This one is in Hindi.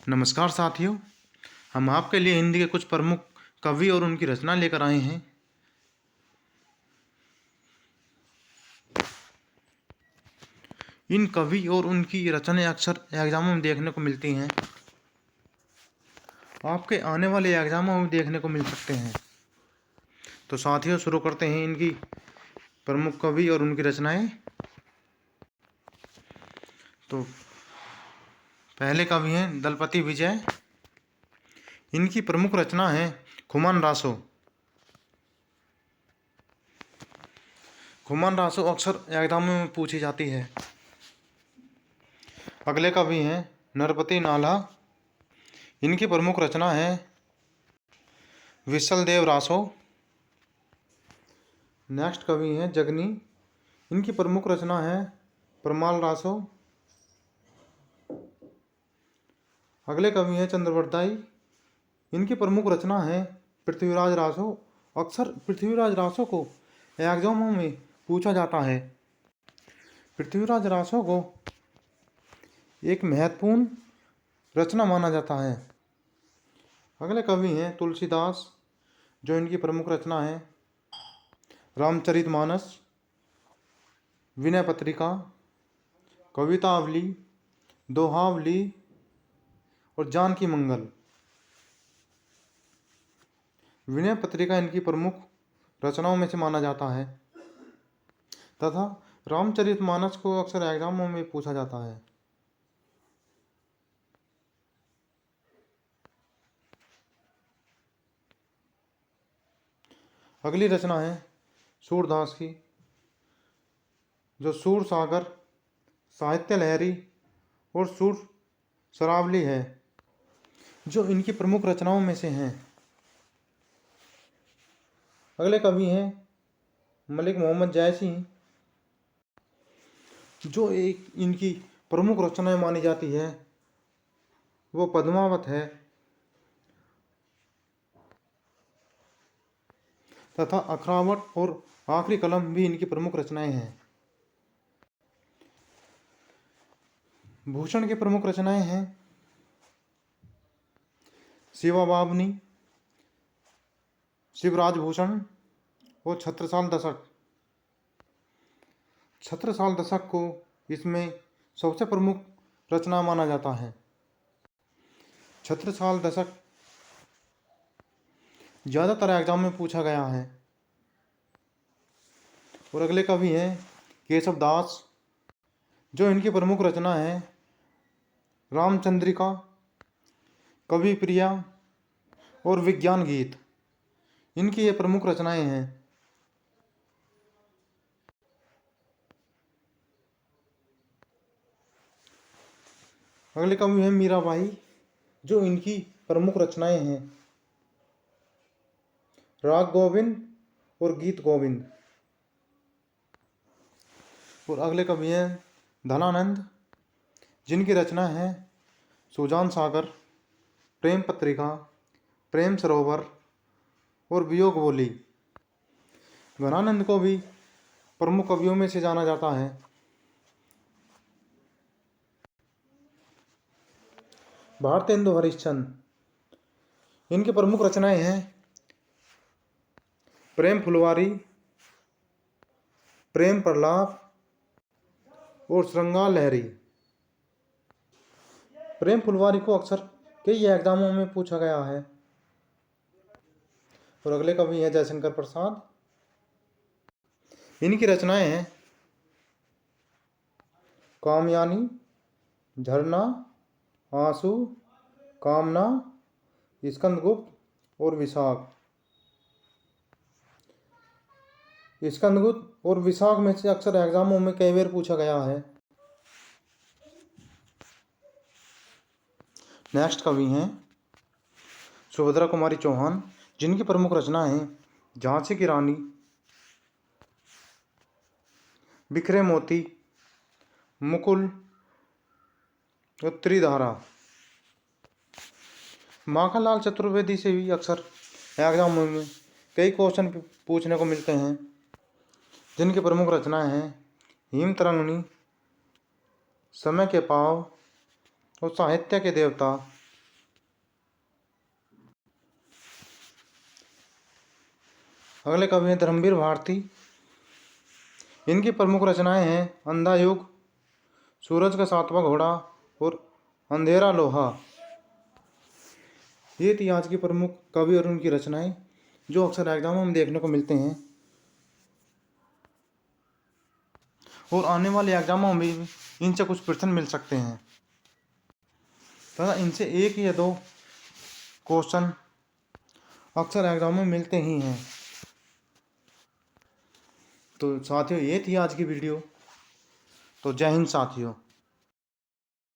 नमस्कार साथियों, हम आपके लिए हिंदी के कुछ प्रमुख कवि और उनकी रचना लेकर आए हैं। इन कवि और उनकी रचनाएं अक्सर एग्जामों में देखने को मिलती हैं। आपके आने वाले एग्जामों में देखने को मिल सकते हैं। तो साथियों, शुरू करते हैं इनकी प्रमुख कवि और उनकी रचनाएं। तो पहले कवि हैं दलपति विजय। इनकी प्रमुख रचना है खुमान रासो। खुमान रासो अक्सर एग्जामों में पूछी जाती है। अगले कवि हैं नरपति नाल्हा। इनकी प्रमुख रचना है विशलदेव रासो। नेक्स्ट कवि हैं जगनी। इनकी प्रमुख रचना है परमाल रासो। अगले कवि हैं चंद्रवरदाई। इनकी प्रमुख रचना है पृथ्वीराज रासो। अक्सर पृथ्वीराज रासो को एग्जामों में पूछा जाता है। पृथ्वीराज रासो को एक महत्वपूर्ण रचना माना जाता है। अगले कवि हैं तुलसीदास, जो इनकी प्रमुख रचना है रामचरितमानस, विनय पत्रिका, कवितावली, दोहावली और जानकी मंगल। विनय पत्रिका इनकी प्रमुख रचनाओं में से माना जाता है तथा रामचरितमानस को अक्सर एग्जामों में पूछा जाता है। अगली रचना है सूरदास की, जो सूर सागर, साहित्य लहरी और सूर सरावली है, जो इनकी प्रमुख रचनाओं में से हैं। अगले कवि हैं मलिक मोहम्मद जैसी, जो एक इनकी प्रमुख रचनाएं मानी जाती है वो पद्मावत है तथा अखरावट और आखिरी कलम भी इनकी प्रमुख रचनाएं हैं। भूषण की प्रमुख रचनाएं हैं शिवा बावनी, शिवराज भूषण और छत्रसाल दशक। छत्रसाल दशक को इसमें सबसे प्रमुख रचना माना जाता है। छत्रसाल दशक ज़्यादातर एग्जाम में पूछा गया है। और अगले कवि हैं केशव दास, जो इनकी प्रमुख रचना है रामचंद्रिका, कवि प्रिया और विज्ञान गीत। इनकी ये प्रमुख रचनाएं हैं। अगले कवि हैं मीराबाई, जो इनकी प्रमुख रचनाएं हैं राग गोविंद और गीत गोविंद। और अगले कवि हैं धनानंद, जिनकी रचना है सुजान सागर, प्रेम पत्रिका, प्रेम सरोवर और वियोग बोली। धनानंद को भी प्रमुख कवियों में से जाना जाता है। भारतेंदु हरिश्चंद्र, इनकी प्रमुख रचनाएं हैं प्रेम फुलवारी, प्रेम प्रलाप और श्रृंगार लहरी। प्रेम फुलवारी को अक्सर कई एग्जामों में पूछा गया है। और अगले कवि हैं जयशंकर प्रसाद। इनकी रचनाएं हैं कामयानी, झरना, आंसू, कामना, स्कंदगुप्त और विशाख। स्कंदगुप्त और विशाख में से अक्सर एग्जामों में कई बार पूछा गया है। नेक्स्ट कवि हैं सुभद्रा कुमारी चौहान, जिनकी प्रमुख रचना है झांसी की रानी, बिखरे मोती, मुकुल और त्रिधारा। माखनलाल चतुर्वेदी से भी अक्सर एग्जामों में कई क्वेश्चन पूछने को मिलते हैं, जिनकी प्रमुख रचनाएं हैं हिम तरंगनी, समय के पाव और साहित्य के देवता। अगले कवि हैं धर्मवीर भारती। इनकी प्रमुख रचनाएं हैं अंधा युग, सूरज का सातवां घोड़ा और अंधेरा लोहा। ये थी आज की प्रमुख कवि और उनकी रचनाएं जो अक्सर एग्जामों में देखने को मिलते हैं और आने वाले एग्जामों में भी इनसे कुछ प्रश्न मिल सकते हैं तथा इनसे एक या दो क्वेश्चन अक्सर एग्जामों में मिलते ही हैं। तो साथियों, ये थी आज की वीडियो। तो जय हिंद साथियों।